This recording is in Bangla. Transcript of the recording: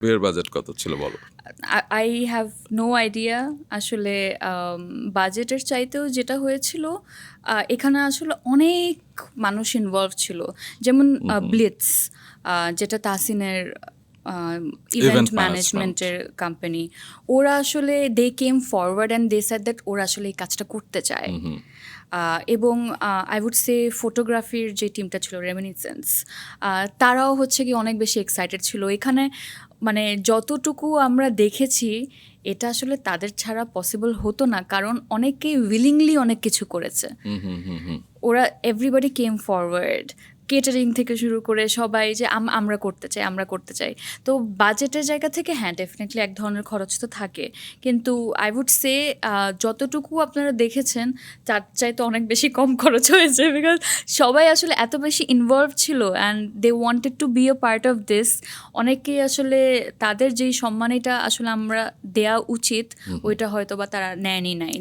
বিয়ের বাজেট কত ছিল বলো? আই হ্যাভ নো আইডিয়া আসলে। বাজেটের চাইতেও যেটা হয়েছিল, এখানে আসলে অনেক মানুষ ইনভলভ ছিল। যেমন ব্লিটস, যেটা তাহসিনের ইভেন্ট ইভেন্ট ম্যানেজমেন্ট। ম্যানেজমেন্টের কোম্পানি, ওরা আসলে they came forward and they said that ওরা আসলে এই কাজটা করতে চায়। এবং আই উড সে ফটোগ্রাফির যে টিমটা ছিল রেমিনিসেন্স, তারাও হচ্ছে কি অনেক বেশি এক্সাইটেড ছিল এখানে। মানে যতটুকু আমরা দেখেছি, এটা আসলে তাদের ছাড়া পসিবল হতো না, কারণ অনেকেই উইলিংলি অনেক কিছু করেছে। ওরা এভরিবডি কেম ফরওয়ার্ড, কেটারিং থেকে শুরু করে সবাই যে আমরা করতে চাই, আমরা করতে চাই। তো বাজেটের জায়গা থেকে হ্যাঁ, ডেফিনেটলি এক ধরনের খরচ তো থাকে, কিন্তু আই উড সে যতটুকু আপনারা দেখেছেন তার চাইতে অনেক বেশি কম খরচ হয়েছে, বিকজ সবাই আসলে এত বেশি ইনভলভ ছিল and they wanted to be a part of this. অনেকেই আসলে তাদের যেই সম্মানটা আসলে আমরা দেয়া উচিত, ওইটা হয়তো বা তারা নেয়নি নাই।